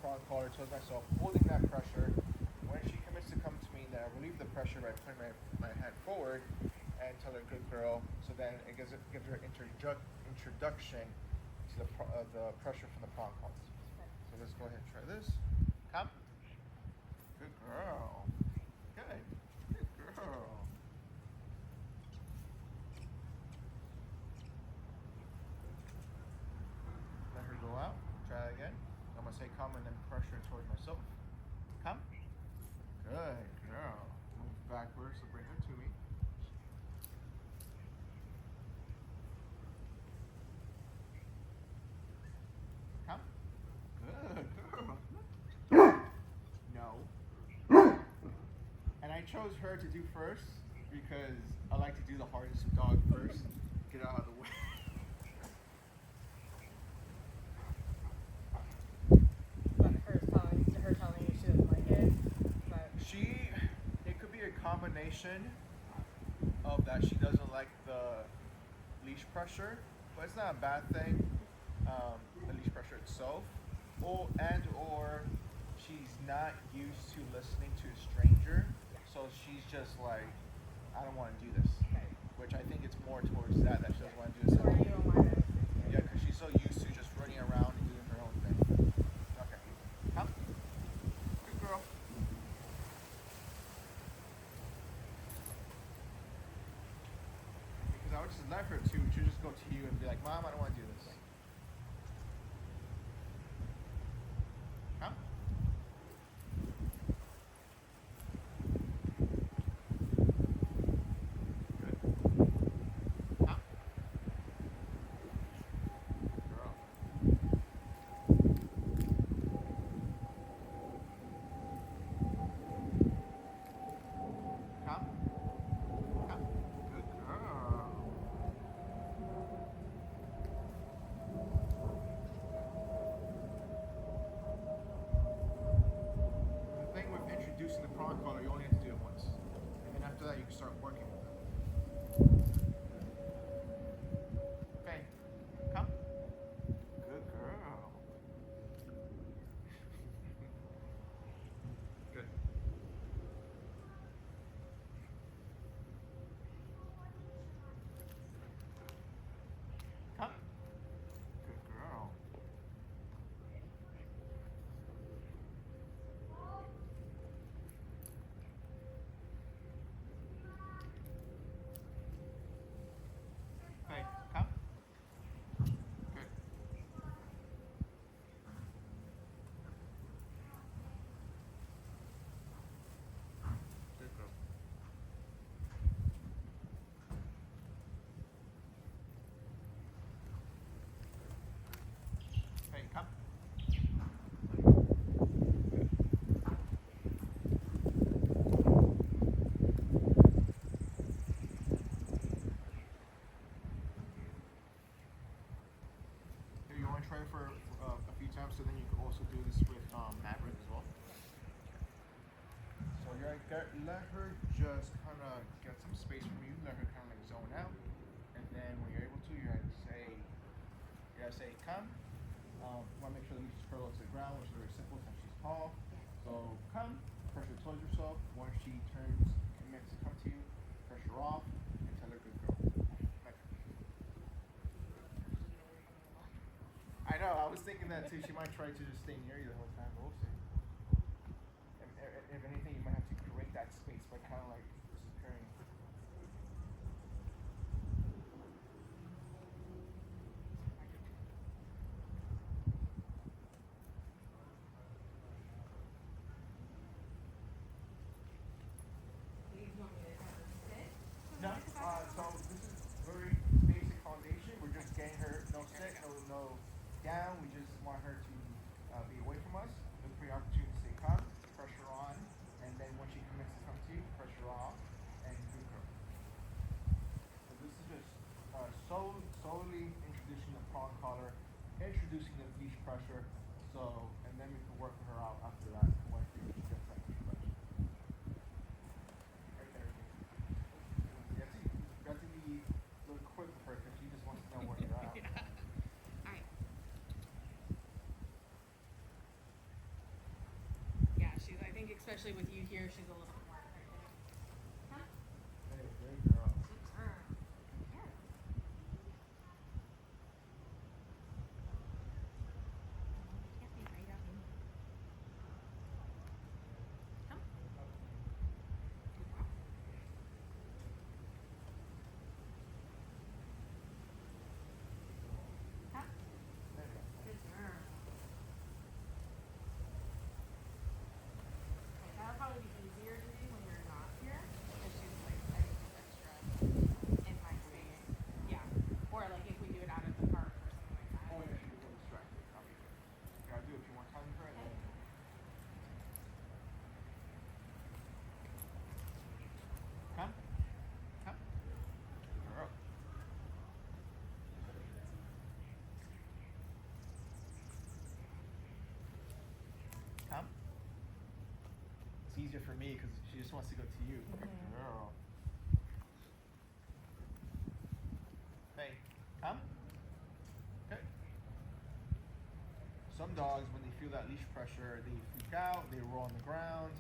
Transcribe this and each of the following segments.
prong collar towards myself, holding that pressure. When she commits to come to me, then I relieve the pressure by putting my hand forward and tell her good girl. So then it gives her introduction to the pressure from the prong collar. So let's go ahead and try this. Come. Good girl. Good. Good girl. Let her go out. Try it again. I'm gonna say come and then pressure towards myself. Come. Good girl. Move backwards to bring her to me. Come. Good girl. No. And I chose her to do first because I like to do the hardest dog first. Get out of the way. But her telling you she doesn't like it. But It could be a combination of that she doesn't like the leash pressure, but it's not a bad thing. The leash pressure itself, or she's not used to listening to a stranger, so she's just like, I don't want to do this. okay. Which I think it's more towards that she doesn't want to do this. Or you don't mind it. Yeah, because she's so used to just running around and doing her own thing. Okay, come, good girl. Because I would just let her to. She'll just go to you and be like, Mom, I don't want to do this. Come. Good. Come. Girl. Come. Come. Good girl. The thing with introducing the prong collar, you only have to do it once. And then after that, you can start working with them. Okay. Come. Good girl. Good. Come. Good girl. Okay. Come. Good. Good girl. Okay. Come. Here, you want to try it for a few times, so then you can also do this with Maverick as well. So you're like, let her just kind of get some space from you. Let her kind of like zone out, and then when you're able to, you gotta say, come. Want to make sure the leash is parallel to the ground, which is very simple since she's tall. So come, pressure towards yourself. Once she commits to come to you, pressure off, and tell her good girl. Like, I know. I was thinking that too. She might try to just stay near you the whole time. But we'll see. If anything, you might have to create that space by kind of like disappearing. You want me to have her sit? No. So this is very basic foundation. We're just getting her no sit, no down. We just want her to be away from us. Look for your opportunity to say come, pressure on, and then when she commits to come to you, pressure off, and good girl. So this is just solely introducing the prong collar, introducing the leash pressure. So, and then we can work her out after that once she gets that introduction. Right there. You have to be a little quick with her because she just wants to know where you're at. Alright. especially with you here, she's a little bit more excited. Come. Hey, great girl. Good girl. Yeah. Can't be right at me. Come. Good girl. Come. There you go. Good girl. Okay, that'll probably be easier to do when you're not here, because she's like, I need this extra in my space. Yeah. Or like if we do it out at the park or something like that. Oh yeah, she's a little distracted. I'll be good. Yeah, I'll do it a few more times for her. Okay. Come. Come. Girl. Come. It's easier for me because she just wants to go to you. Good Mhm. girl. Hey, come. Okay. Some dogs, when they feel that leash pressure, they freak out, they roll on the ground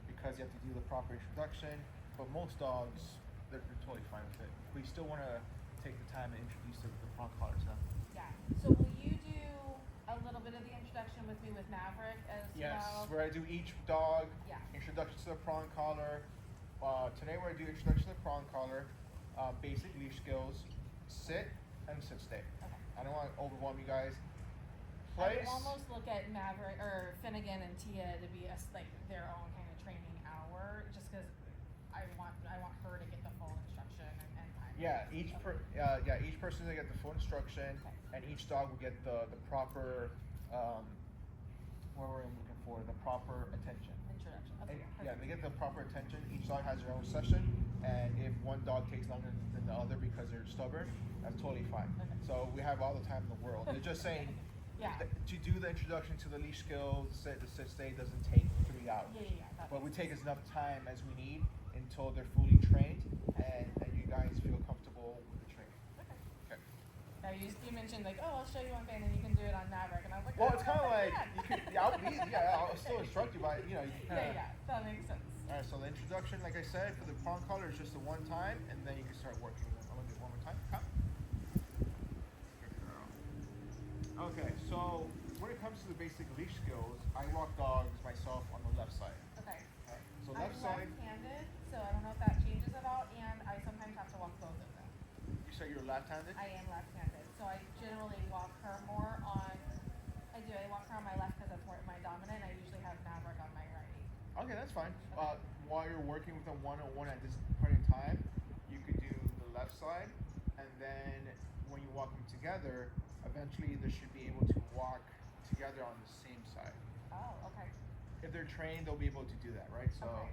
because you have to do the proper introduction. But most dogs, they're totally fine with it. We still want to take the time and introduce the prong collar to them. Yeah. So will you do a little bit of the introduction with me with Maverick as Yes, well? we're gonna do each dog. Yeah. Introduction to the prong collar. Today we're gonna do introduction to the prong collar, basic leash skills, sit and sit stay. Okay. I don't want to overwhelm you guys. I Place. would almost look at Maverick or Finnegan and Tia to be like their own kind of training hour, just because I want her to get the full instruction and time. Yeah, each each person will get the full instruction, Okay. and each dog will get the proper what were we looking for? The proper attention. Introduction. Okay. And, Yeah. yeah, they get the proper attention. Each dog has their own session, and if one dog takes longer than the other because they're stubborn, that's totally fine. Okay. So we have all the time in the world. They're just saying Yeah. to do the introduction to the leash skills, the sit stay doesn't take 3 hours. Yeah. That But we makes take sense. as enough time as we need until they're fully trained and you guys feel comfortable with the training. Okay. Okay. Now you mentioned like, oh, I'll show you one thing, and you can do it on Maverick, and I was like, Well, oh, it's kind of I like can. you can. I'll still instruct you, but you know, you can kind of. Yeah, that makes sense. All right. So the introduction, like I said, for the prong collar is just the one time, and then you can start working with them. I'm gonna do it one more time. Come. Good girl. Okay. So when it comes to the basic leash skills, I walk dogs myself on the left side. Okay. Okay. So I'm left side. left-handed, so I don't know if that changes at all, and I sometimes have to walk both of them. You say you're left-handed. I am left-handed, so I generally walk her more on. I walk her on my left because that's more my dominant. I usually have Maverick on my right. Okay, that's fine. Okay. While you're working with them one-on-one at this point in time, you could do the left side, and then when you walk them together, eventually they should be able to walk together on the same side. Oh, okay. If they're trained, they'll be able to do that, right? So, Okay.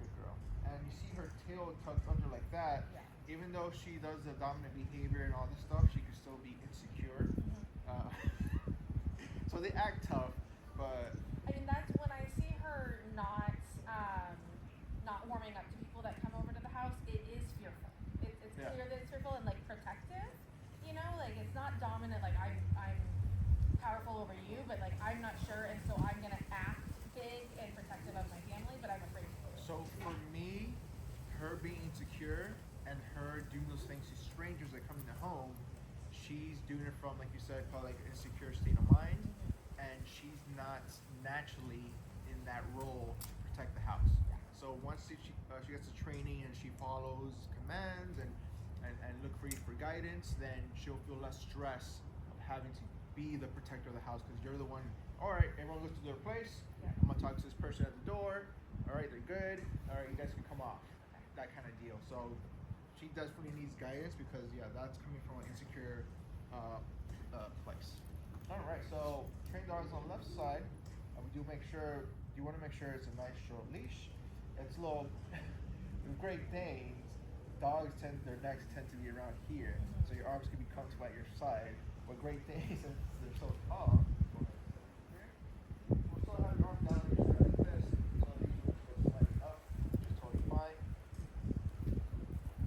good girl. And you see her tail tucked under like that. Yeah. Even though she does the dominant behavior and all this stuff, she can still be insecure. Mm-hmm. So they act tough, but I mean, that's when I see her not warming up to people that come over to the house. It is fearful. It's Yeah. clear that it's fearful and like protective. You know, like it's not dominant. Like I'm powerful over you, but like I'm not sure, and so I'm gonna act big and protective of my family, but I'm afraid to. so for me, her being insecure and her doing those things to strangers that come in the home, she's doing it from, like you said, probably like an insecure state of mind, and she's not naturally in that role to protect the house. Yeah. So once she gets the training and she follows commands and look for you for guidance, then she'll feel less stress of having to be the protector of the house because you're the one. All right, everyone goes to their place. Yeah. I'm gonna talk to this person at the door. All right, they're good. All right, you guys can come off. That kind of deal. So she definitely needs guidance because that's coming from an insecure place. All right, so train dogs on the left side. We do make sure. You want to make sure it's a nice short leash. It's a little. With Great Danes, dogs their necks tend to be around here, so your arms can be comfortable at your side. But Great Danes, since they're so tall, we'll still have your arm down your side like this. So these will go slightly up, which is totally fine.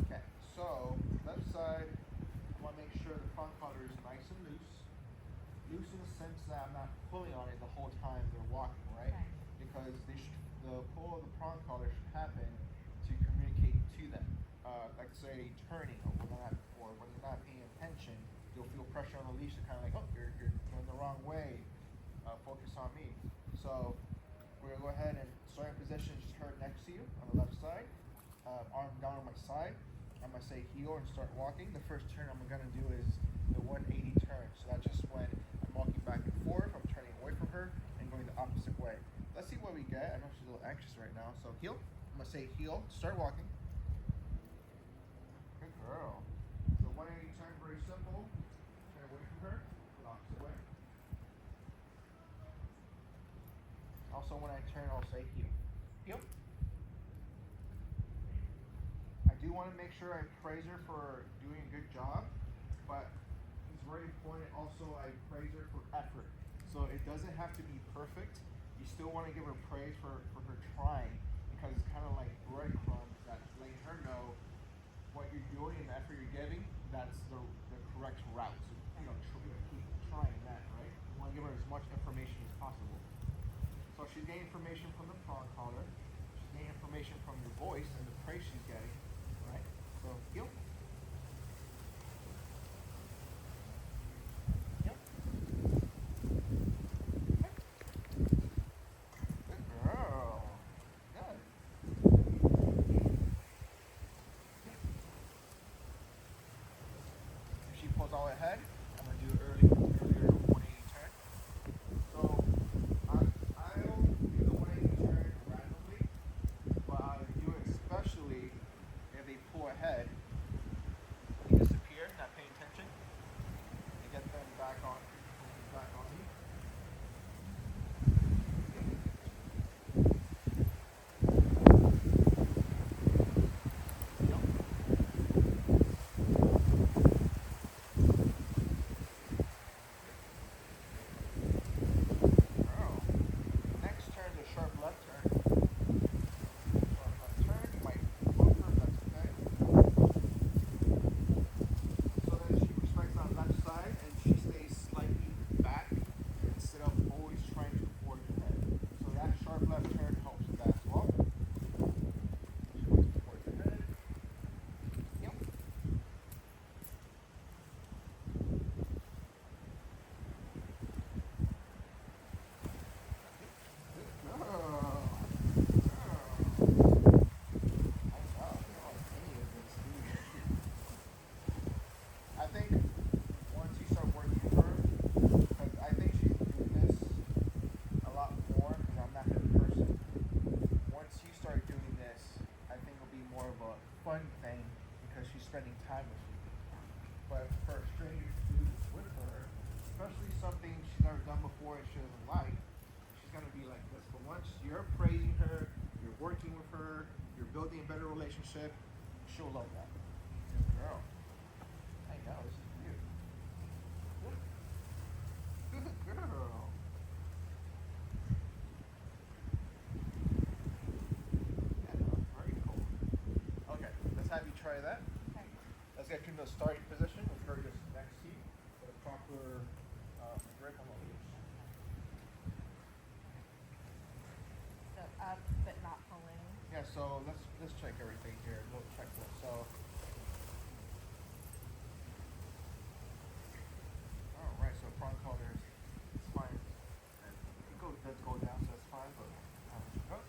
Okay, so left side, I want to make sure the front collar is nice and loose. Loose in the sense that I'm not pulling on it the whole time they're walking, right? Okay. because the pull of the prong collar should happen to communicate to them. Like say turning or when they're not paying attention, you'll feel pressure on the leash to kind of like, oh, you're going the wrong way. Focus on me. So we're gonna go ahead and start in position, just her next to you on the left side, arm down on my side. I'm gonna say heel and start walking. The first turn I'm gonna do is the 180 turn. So that's just when I'm walking back and forth, I'm turning away from her and going the opposite way. Let's see what we get. I know she's a little anxious right now. So heel, I'm gonna say heel, start walking. Good girl. So 180 turn, very simple. Turn away from her, the opposite way. Also when I turn, I'll say heel. Heel. I do want to make sure I praise her for doing a good job, but it's very important also I praise her for effort. So it doesn't have to be perfect. You still want to give her praise for her trying, because it's kind of like breadcrumbs that letting her know what you're doing and the effort you're giving, that's the correct route. So, keep trying that, right? You want to give her as much information as possible. So she's getting information from the prong collar. She's getting information from your voice and the praise she's getting, right? So, heel. Heel. Good girl. Good. If she pulls all ahead, I'm going to do earlier 180 turn. So I'll do the 180 turn randomly, but I'll do it especially if they pull ahead, they disappear, not paying attention, and get them back on me. Yep. Girl. Next turn's a sharp left turn. Sharp left turn, you might bump her, that's okay. So then she respects that left side and she stays slightly back instead of always trying to forward her head. So that sharp left turn helps with that as well. She wants to forward her head. Yep. Good girl. I think once you start working with her, because I think she's doing this a lot more because I'm not her person. Once you start doing this, I think it'll be more of a fun thing because she's spending time with you. But for a stranger to do this with her, especially something she's never done before and she doesn't like, she's gonna be like this. But once you're praising her, you're working with her, you're building a better relationship, she'll love that. Good girl. I know, this is cute. Good girl. Yeah, no, very cool. Okay, let's have you try that. Okay. Let's get you in the starting position with her just next to you for the proper grip on the leash. So up, but not pulling. Yeah, so let's check everything here. A little checklist. So, all right. So prong collar is fine, and it does go down, so that's fine. But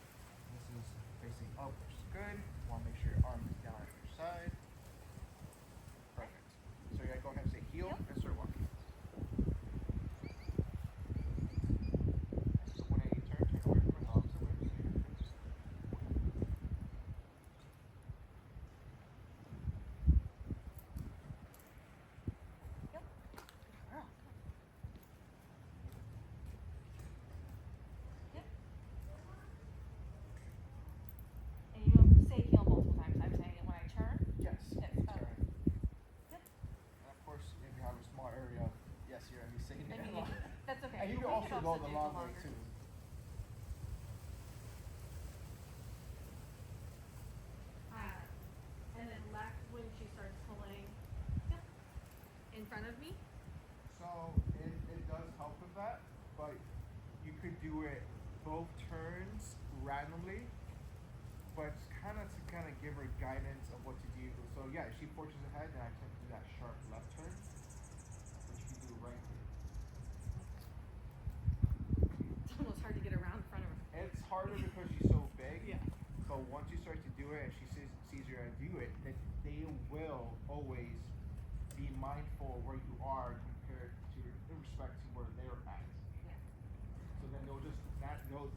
this is facing up, which is good. Want to make sure your arm is down at your side. Perfect. So you gotta go ahead and say heel Heel. and start walking. So 180 turn, turn away from the opposite way. So you're good. Yep. Girl. Yep. And you say heel multiple times. I'm saying it when I turn. Yes. Yes. Turn. Yep. And of course, if you have a small area, yes, you're gonna be saying Then it you a lot. need to, that's okay. And you We can also go do the long way longer. too. And then left when she starts pulling. Yep. In front of me. So it does help with that, but you could do it both turns randomly, but it's kind of to kind of give her guidance of what to do. So yeah, if she forges ahead, then I tend to do that sharp left turn, which you do right here. It's almost hard to get around in front of her. It's harder because she's so big. Yeah. But once you start to do it and she sees you and do it, then they will always be mindful of where you are compared to in respect to where they're at. Yeah. So then they'll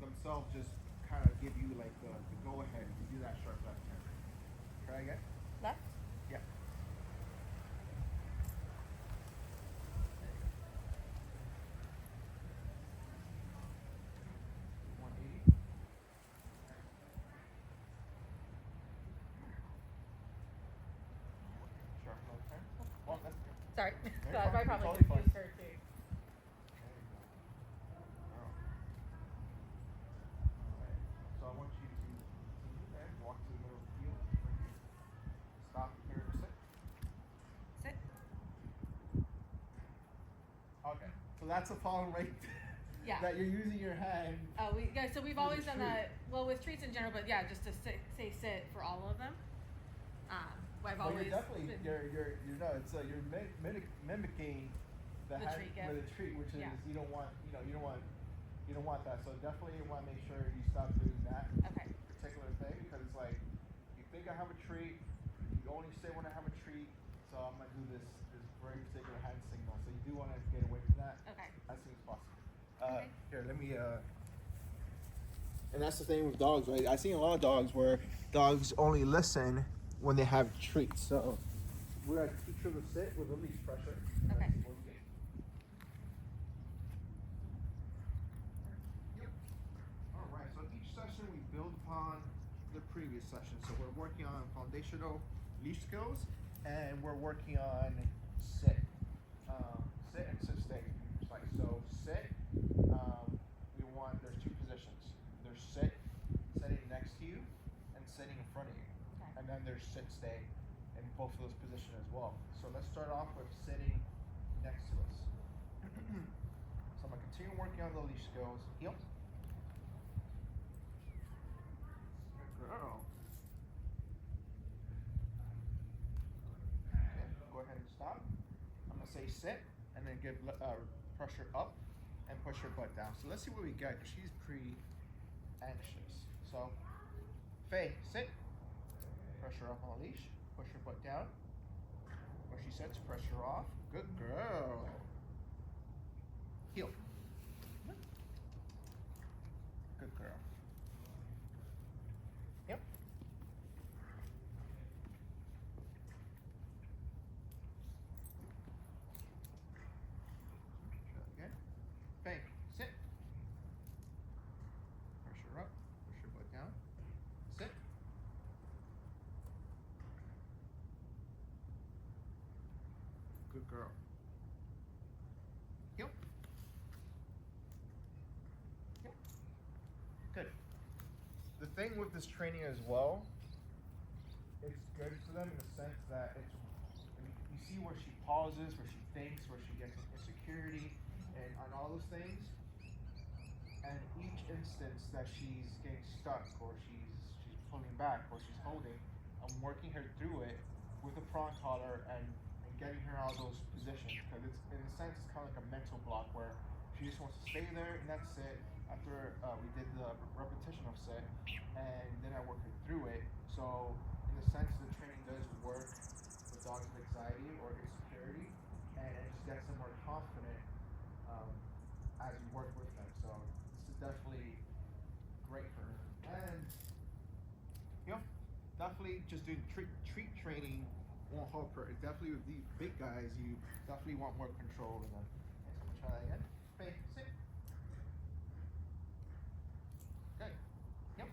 themselves just kind of give you like the go ahead to do that sharp left turn. Try again. Left? Yeah. 180. Sharp left turn. Well, that's good. Sorry. Very So I fine. probably Totally confused fine. her too. There you go. Oh. Alright. So I want you to continue there, walk to the middle of the field, right here. Stop here, sit. Sit. Okay. So that's a problem right Yeah. that you're using your hand. So we've For the always done treat. that. Well, with treats in general, but yeah, just to say sit for all of them. I've But always you're definitely been, you're no, it's you're mimicking the The hand treat, yeah. with a treat, which is Yeah. you don't want that. So definitely you want to make sure you stop doing that okay. particular thing because it's like you think I have a treat, you only say when I have a treat, so I'm gonna do this very particular hand signal. So you do want to get away from that Okay. as soon as possible. Okay. Here, let me. And that's the thing with dogs, right? I've seen a lot of dogs where dogs only listen when they have treats. So we're gonna teach her to sit with the leash pressure. Okay. That's what we get. Yep. All right. So each session we build upon the previous session. So we're working on foundational leash skills, and we're working on sit, sit and sit stay. Like so, sit. There's two positions. There's sit, sitting next to you, and sitting in front of you. Okay. And then there's sit stay in both of those positions as well. So let's start off with sitting next to us. So I'm gonna continue working on the leash skills. Heel. Good girl. Okay, go ahead and stop. I'm gonna say sit, and then give pressure up, and push her butt down. So let's see what we get, because she's pretty anxious. So, Faye, sit. Pressure up on the leash. Push her butt down. When she sits, pressure off. Good girl. Heel. Good girl. Yep. Try again. Faye, sit. Pressure up. Push your butt down. Sit. Good girl. Heel. Heel. Good. The thing with this training as well, it's good for them in the sense that you see where she pauses, where she thinks, where she gets insecurity, and on all those things. And each instance that she's getting stuck, or she's pulling back, or she's holding, I'm working her through it with a prong collar and getting her out of those positions, because it's in a sense it's kind of like a mental block where she just wants to stay there and that's it. After we did the repetition of sit, and then I work her through it. So in a sense, the training does work with dogs with anxiety or insecurity, and it just gets them more confident as you work with them. So this is definitely great for her. And definitely just doing treat training won't help her. Definitely with these big guys, you definitely want more control over them. Okay, so I'm gonna try that again. Faye, sit. Good. Yep.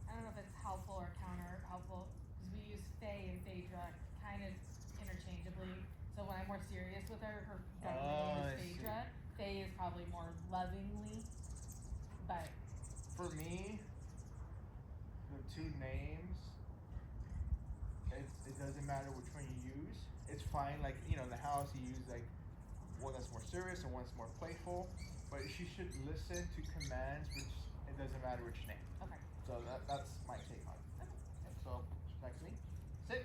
I don't know if it's helpful or counter helpful because we use Faye and Phedra kind of interchangeably. So when I'm more serious with her government name I is Phedra. Faye is probably more lovingly, but For me, the two names, it doesn't matter which one you use. It's fine. Like, in the house you use like one that's more serious and one that's more playful. but she should listen to commands, which it doesn't matter which name. Okay. So that's my take on it. Okay. And so next to me, sit.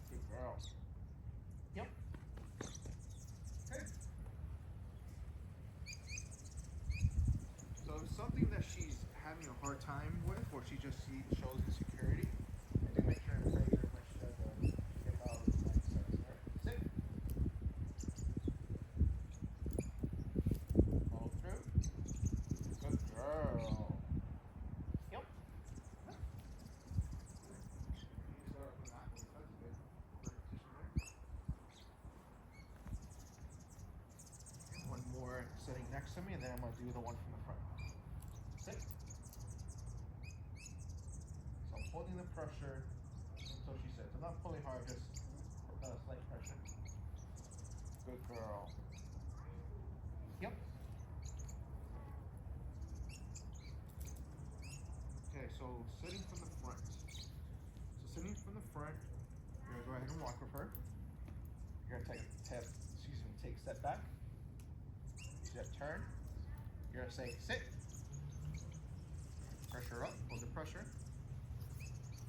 Good girl. Yep. Okay. So if something that she's having a hard time with, or she just shows insecurity, I do make sure to praise her when she does get out of the mindset. Alright, sit. Follow through. Good girl. Yep. You start with that one. That's a good repetition there. One more sitting next to me, and then I'm going to do the one from the front. Sit. So I'm holding the pressure until she sits. I'm not pulling hard, just slight pressure. Good girl. Yep. Okay, so sitting from the front. So sitting from the front, you're gonna go ahead and walk with her. You're gonna take a step back. She's gonna turn. You're gonna say sit. Pressure up, hold the pressure.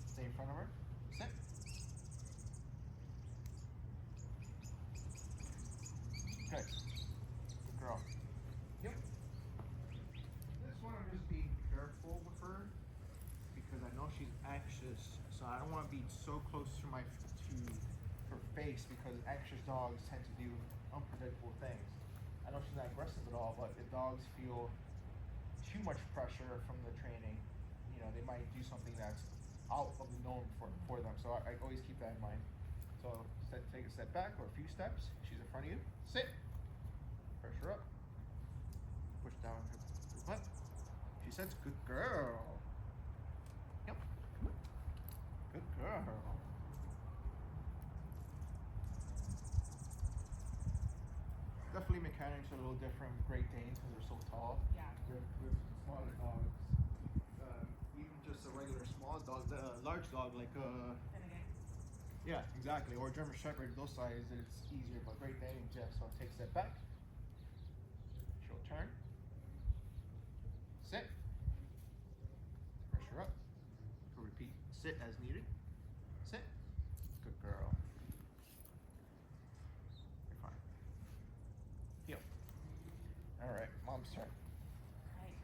Stay in front of her. Sit. Good. Good girl. Yep. This one I'm just being careful with her because I know she's anxious, so I don't want to be so close to her face because anxious dogs tend to do unpredictable things. I know she's not aggressive at all, but if dogs feel too much pressure from the training, you know, they might do something that's out of the norm for them. So I always keep that in mind. So take a step back or a few steps. She's in front of you. Sit. Pressure up. Push down her butt. She says, "Good girl." Yep. Good girl. Definitely mechanics are a little different with Great Danes because they're so tall. Yeah. With smaller dogs. Even just a regular small dog, large dog like Finnegan. yeah, exactly. Or German Shepherd, those sizes, it's easier. But Great Dane, just so take a step back. She'll turn. Sit. Pressure up. We'll repeat. Sit as needed. Sit. Good girl. You're fine. Heel. All right, mom's turn. Right.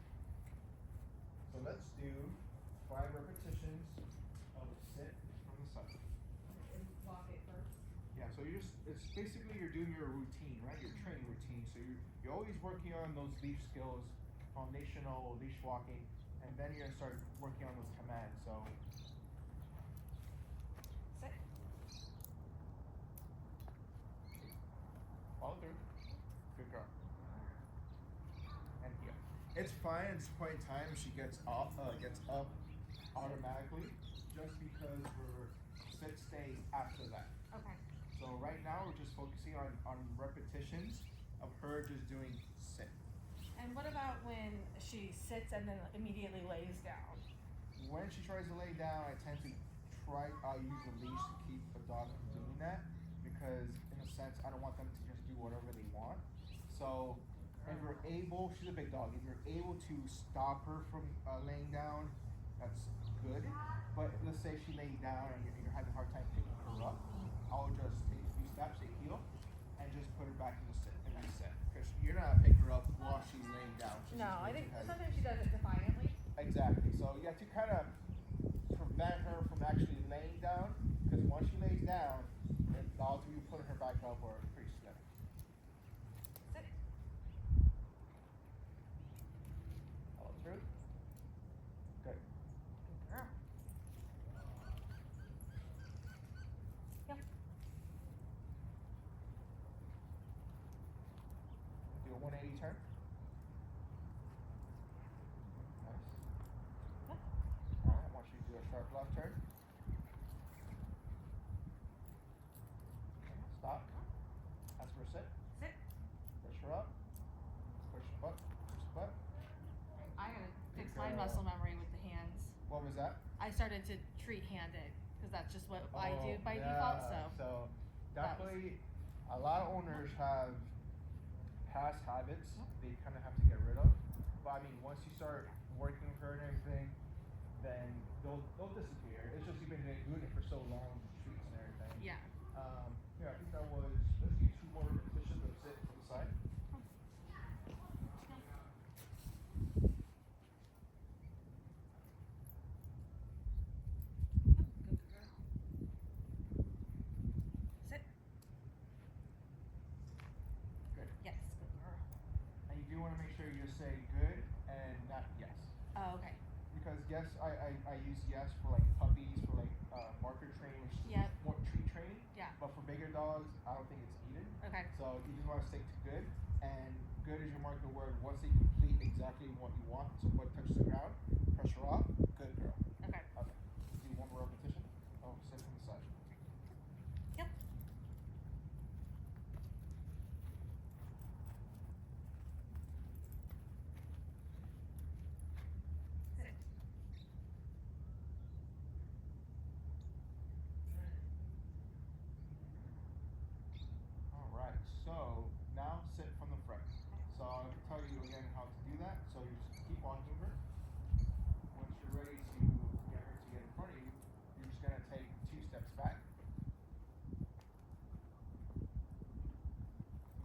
So let's do 5 repetitions of sit from the side. And walk it first. Yeah, so it's basically you're doing your routine, right? Your training routine. So you're always working on those leash skills, foundational leash walking, and then you're gonna start working on those commands. So Sit. follow through. Good girl. And heel. It's fine at this point in time if she gets up automatically, just because her sit stays after that. Okay. So right now we're just focusing on repetitions of her just doing sit. And what about when she sits and then immediately lays down? When she tries to lay down, I tend to use a leash to keep the dog from doing that because in a sense I don't want them to just do whatever they want. So if you're able, she's a big dog, if you're able to stop her from laying down, that's good. But let's say she lays down and you're having a hard time picking her up, I'll just take a few steps, say heel, and just put her back in the sit and reset. Because you're not gonna pick her up while she's laying down. She's No, just I way think too heavy. sometimes she does it defiantly. Exactly. So you have to kind of prevent her from actually laying down, because once she lays down, then the odds of you putting her back up are pretty slim. Sit. Follow through. Good. Good girl. Yep. Do a 180 turn. Nice. Yep. Alright, I want you to do a sharp left turn. Stop. Ask for a sit. Sit. Push her up. Push the butt. Push the butt. I gotta fix Good my girl. muscle memory with the hands. What was that? I started to treat handed because that's just what I do by default. So definitely, a lot of owners have past habits, they kind of have to get rid of. But I mean, once you start working with her and everything, then they'll disappear. It's just you've been doing it for so long, treats and everything. Yeah. Yeah, I think that was. Let's do 2 more repetitions of sit to the side. Good girl. Sit. Good. Yes, good girl. And you do want to make sure you just say good and not yes. Oh, okay. Because yes, I use yes for like puppies, for like marker training, which is Yep. more treat training. Yeah. But for bigger dogs, I don't think it's needed. Okay. So you just want to stick to good, and good is your marker word. Once they complete exactly what you want, so butt touches the ground, pressure off, good girl. Okay. Okay. Do 1 more repetition. Oh, sit from the side. Yep. Sit. All right. So now sit from the front. So I can tell you again how to do that. So you just keep walking her. Once you're ready to get her to get in front of you, you're just gonna take 2 steps back.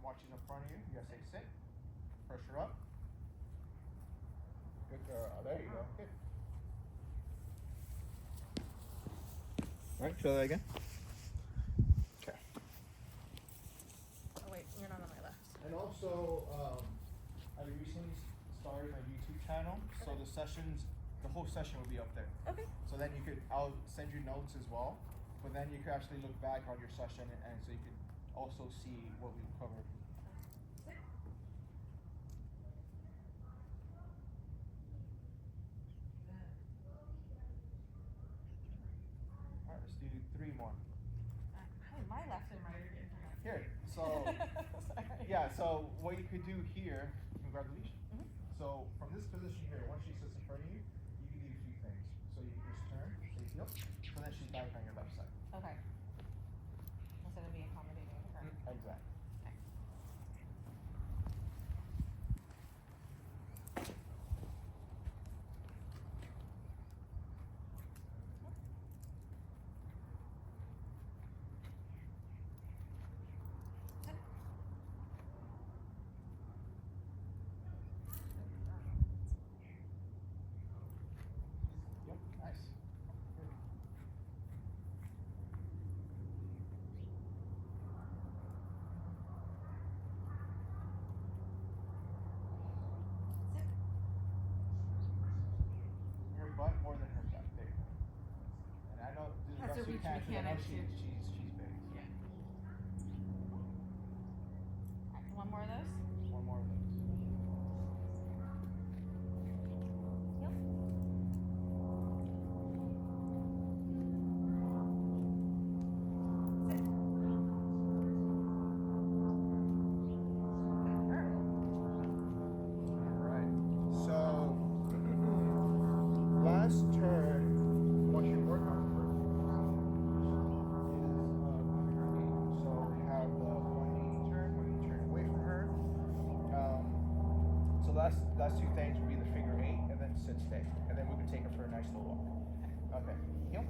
Watch it in front of you. You gotta say sit. Pressure up. Good girl. There you go. Good. All right. Try that again. Okay. Oh wait, you're not on my left. And also, I recently started my YouTube channel, so the sessions, the whole session will be up there. Okay. So then I'll send you notes as well, but then you can actually look back on your session, and so you can also see what we covered. Sit. All right, let's do 3 more. Hey, my left and right are different. Here, so Sorry. yeah, so what you could do here, you can grab the leash. Mhm. So from this position here, once she sits in front of you, you can do a few things. So you can just turn, say heel, so then she's back on your left side. Okay. Instead of being accommodating with her. Exactly. Okay. Sit. Yep, nice. Good. Sit. Her butt more than her butt. There you go. And I know do the That's best a you reach can, 'cause I know mechanic. she's big. Yeah. Alright, 1 more of those? 1 more of those. Yep. Sit. Good girl. Alright. So last turn, once you work on her, is under her gait. So we have the 180 turn when you turn away from her. So last 2 things would be the figure 8 and then sit stay. And then we can take her for a nice little walk. Okay. Heel.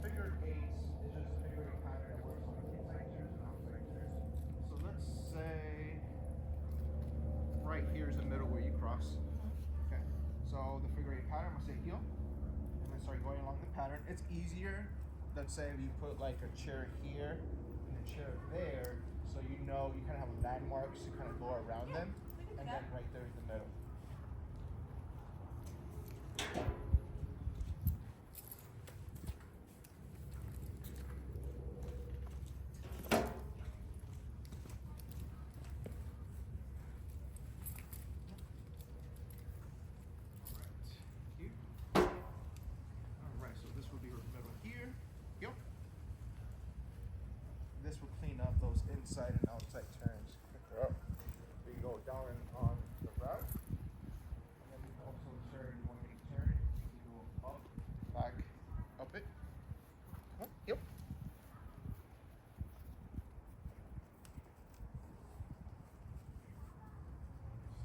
Figure 8 is just a figure 8 pattern that works on inside turns and outside turns. So let's say right here is the middle where you cross. Okay. So the figure 8 pattern, I'm gonna say heel. And then start going along the pattern. It's easier, let's say if you put like a chair here and a chair there, so you know you kind of have landmarks to kind of go around them. We can do And that. then right there is the middle. Alright, so this will be her middle here. Yep. This will clean up those inside and outside turns. Pick her up. So you go down and on the route.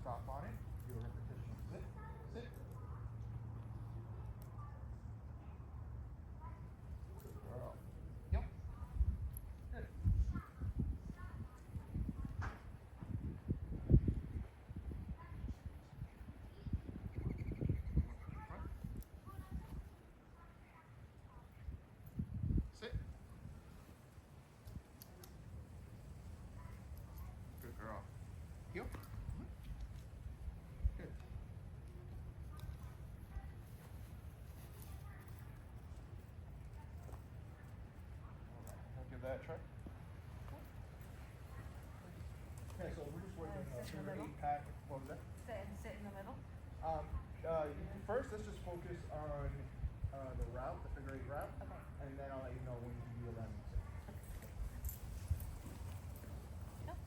stop on it. Do a repetition. Sit, sit. Good girl. Yep. Good. Front. Sit. Good girl. Heel. Good. Alright, I'll give that a try. Okay, so we're just working on Sit in the figure middle. 8 pack. What was that? Sit in the middle. First, let's just focus on the route, the figure 8 route, Okay. and then I'll let you know when to do 11 and 6. Yep.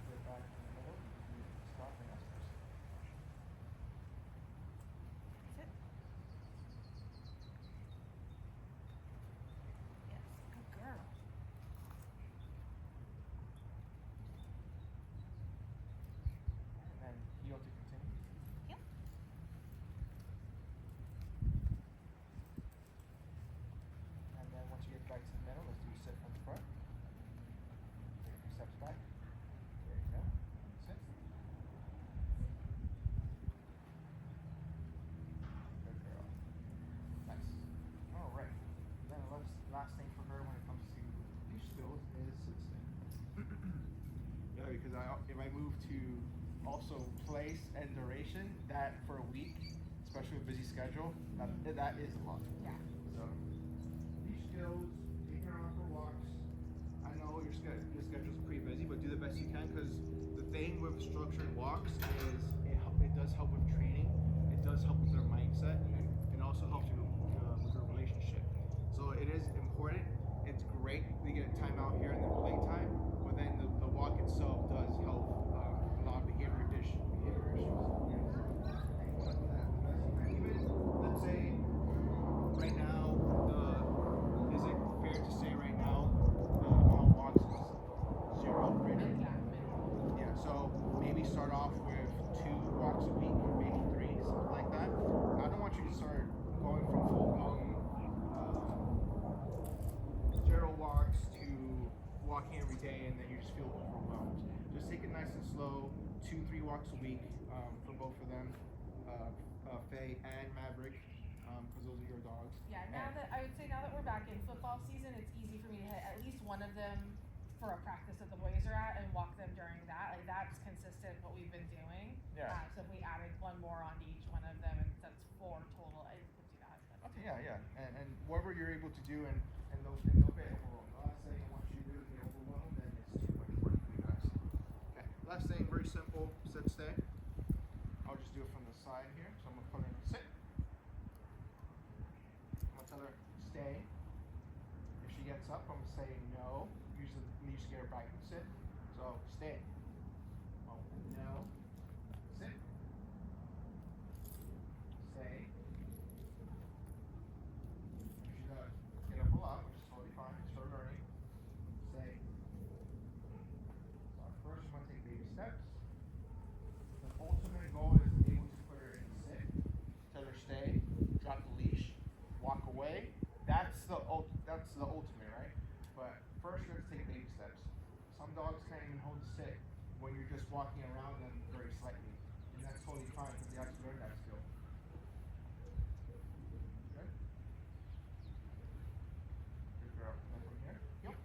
Sit back in the middle. You can stop and ask for some. Sit. Yes. Good girl. And then heel to continue. Yep. And then once you get back to the middle, let's do sit from the front. Take a few steps back. There you go. Sit. Good girl. Nice. All right. Then last thing for her when it comes to leash skills is sit stay. Yeah, because if I move to also place and duration, that for a week, especially with a busy schedule, that is a lot. Yeah. So, leash skills, taking her out for walks. I know your schedule's pretty busy, but do the best you can, because the thing with structured walks is it does help with training, it does help with their mindset, and it also helps you with your relationship. So it is important. It's great to get time out here in the playtime, but then the walk itself does help a lot of behavior issues. Even let's say right now, is it fair to say right now the amount of walks is 0 right now? Yeah. Yeah, so maybe start off with 2 walks a week, maybe 3, something like that. I don't want you to start going from full blown 0 walks to walking every day and then you just feel overwhelmed. Just take it nice and slow, 2-3 walks a week for both of them, Faye and Maverick, because those are your dogs. Yeah, now that I would say now that we're back in football season, it's easy for me to hit at least one of them for a practice that the boys are at and walk them during that. Like that's consistent what we've been doing. Yeah. So if we added one more onto each one of them, and that's 4 total, I could do that. But Okay, yeah. And whatever you're able to do and those don't get overwhelmed. The last thing I want you to do is get overwhelmed and it's too much work for you guys. Okay. Last thing, very simple, sit stay. I'll just do it from the side here. So I'm gonna put her in a sit. I'm gonna tell her stay. If she gets up, I'm gonna say no. Usually you just get her back and sit. So stay. Oh, no. Sit. Stay. She does get up a lot, which is totally fine. It's her learning. Stay. So first, I'm gonna take baby steps. The ultimate goal is able to put her in sit, tell her stay, drop the leash, walk away. That's the ultimate, right? But first, you have to take baby steps. Some dogs can't even hold the sit when you're just walking around them very slightly, and that's totally fine because they have to learn that skill. Good. Good girl. And from here. Yep.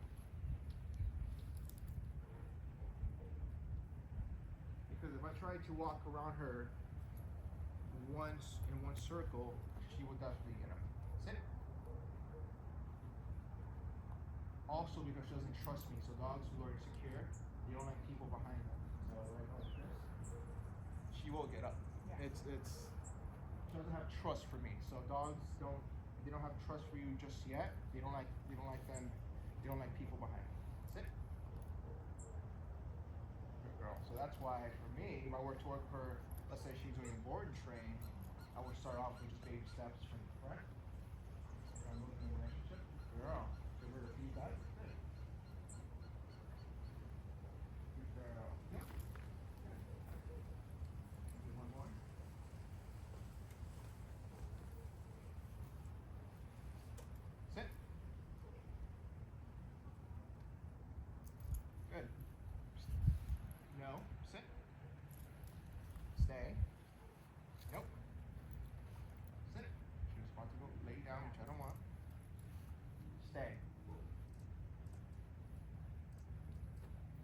Because if I try to walk around her once in one circle, she will definitely get up. Sit. Also because she doesn't trust me, so dogs who are insecure, they don't like people behind them. So right now like this, she will get up. Yeah. She doesn't have trust for me. So dogs don't they don't have trust for you just yet. They don't like them. They don't like people behind them. Sit. Good girl. So that's why for me, if I were to work her, let's say she's doing a board and train, I would start off with just baby steps from the front. So I'm looking at the relationship. Good girl. Give her the feedback. Good. Good girl. Yep. Good. Do one more. Sit. Good. No. Sit. Stay. Nope. Sit. She was about to go lay down, which I don't want. Stay.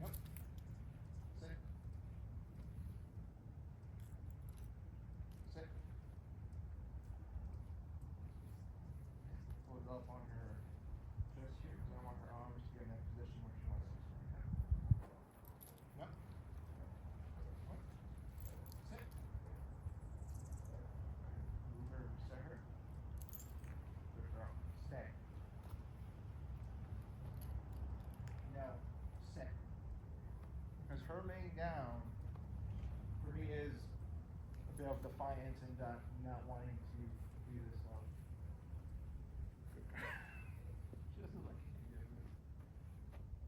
Nope. Sit. Sit. Pull it up on her chest here because I want her arms to get in that position where she wants to sit right now. Yep. What? Sit. Move her, reset her. Good girl. Stay. No. Sit. Because her laying down for me is a bit of defiance and not wanting to do this stuff. Good girl. She doesn't like it.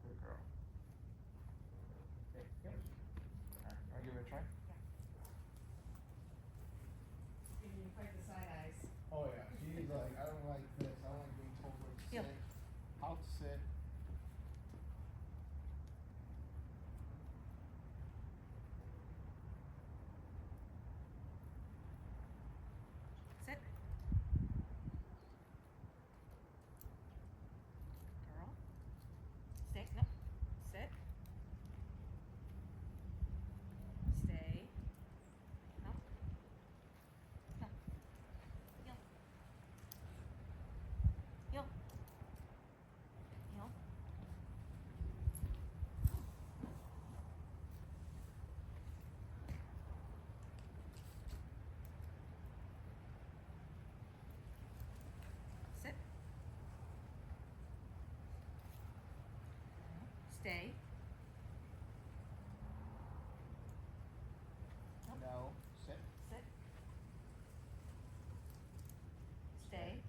Good girl. Okay, yep. Alright, wanna give it a try? Giving you quite the side eyes. Oh yeah, she's like, I don't like this. I don't like being told where to Yep. sit, how to sit. Sit. Girl. Stay. No. Sit. Stay. No. No. Heel. Heel. Heel. Sit. Stay. Nope. No, sit. Sit. Stay.